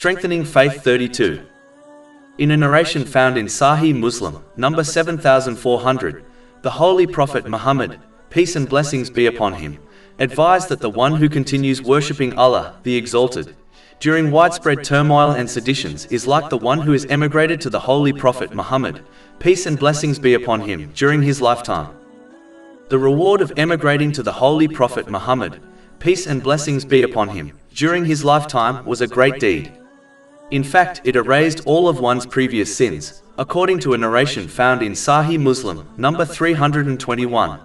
Strengthening Faith 32. In a narration found in Sahih Muslim, number 7400, the Holy Prophet Muhammad, peace and blessings be upon him, advised that the one who continues worshipping Allah, the Exalted, during widespread turmoil and seditions is like the one who has emigrated to the Holy Prophet Muhammad, peace and blessings be upon him, during his lifetime. The reward of emigrating to the Holy Prophet Muhammad, peace and blessings be upon him, during his lifetime was a great deed. In fact, it erased all of one's previous sins, according to a narration found in Sahih Muslim, number 321.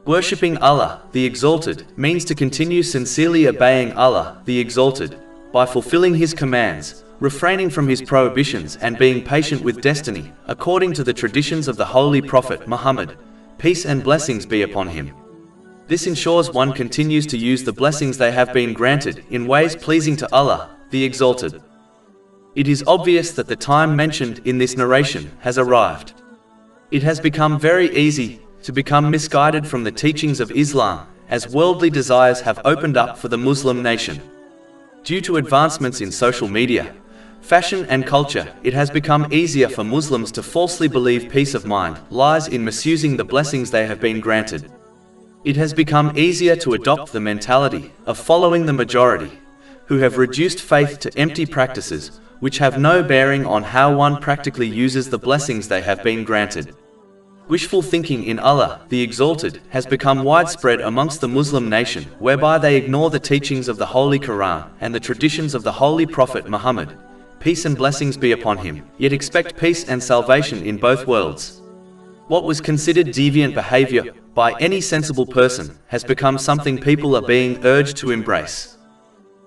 Worshipping Allah, the Exalted, means to continue sincerely obeying Allah, the Exalted, by fulfilling His commands, refraining from His prohibitions and being patient with destiny, according to the traditions of the Holy Prophet Muhammad, peace and blessings be upon him. This ensures one continues to use the blessings they have been granted in ways pleasing to Allah, the Exalted. It is obvious that the time mentioned in this narration has arrived. It has become very easy to become misguided from the teachings of Islam, as worldly desires have opened up for the Muslim nation. Due to advancements in social media, fashion and culture, it has become easier for Muslims to falsely believe peace of mind lies in misusing the blessings they have been granted. It has become easier to adopt the mentality of following the majority, who have reduced faith to empty practices, which have no bearing on how one practically uses the blessings they have been granted. Wishful thinking in Allah, the Exalted, has become widespread amongst the Muslim nation, whereby they ignore the teachings of the Holy Quran and the traditions of the Holy Prophet Muhammad, peace and blessings be upon him, yet expect peace and salvation in both worlds. What was considered deviant behavior by any sensible person has become something people are being urged to embrace.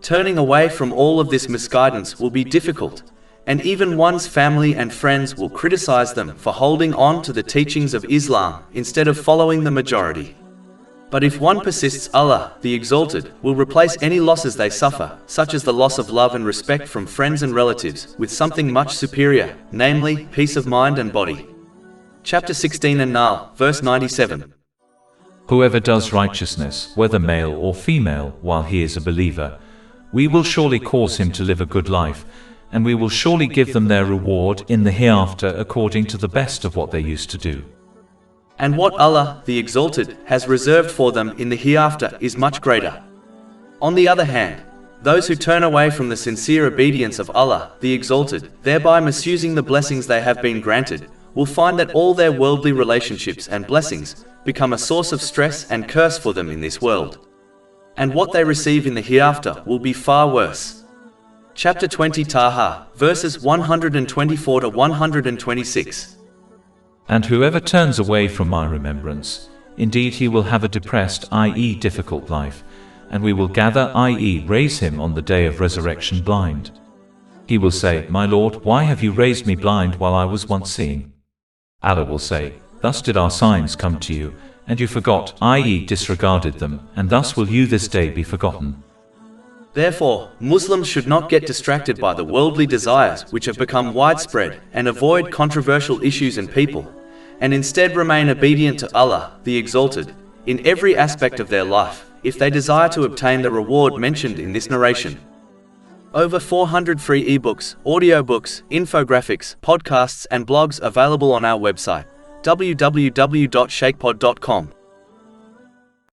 Turning away from all of this misguidance will be difficult, and even one's family and friends will criticize them for holding on to the teachings of Islam instead of following the majority. But if one persists, Allah, the Exalted, will replace any losses they suffer, such as the loss of love and respect from friends and relatives, with something much superior, namely, peace of mind and body. Chapter 16 An-Nahl, verse 97. Whoever does righteousness, whether male or female, while he is a believer, we will surely cause him to live a good life, and we will surely give them their reward in the hereafter according to the best of what they used to do. And what Allah, the Exalted, has reserved for them in the hereafter is much greater. On the other hand, those who turn away from the sincere obedience of Allah, the Exalted, thereby misusing the blessings they have been granted, will find that all their worldly relationships and blessings become a source of stress and curse for them in this world. And what they receive in the hereafter will be far worse. Chapter 20 Taha, verses 124 to 126. And whoever turns away from my remembrance, indeed he will have a depressed, i.e. difficult life, and we will gather, i.e. raise him on the day of resurrection blind. He will say, My Lord, why have you raised me blind while I was once seeing? Allah will say, Thus did our signs come to you, and you forgot, i.e. disregarded them, and thus will you this day be forgotten. Therefore, Muslims should not get distracted by the worldly desires which have become widespread and avoid controversial issues and people, and instead remain obedient to Allah, the Exalted, in every aspect of their life, if they desire to obtain the reward mentioned in this narration. Over 400 free ebooks, audiobooks, infographics, podcasts and blogs available on our website, www.shaykhpod.com.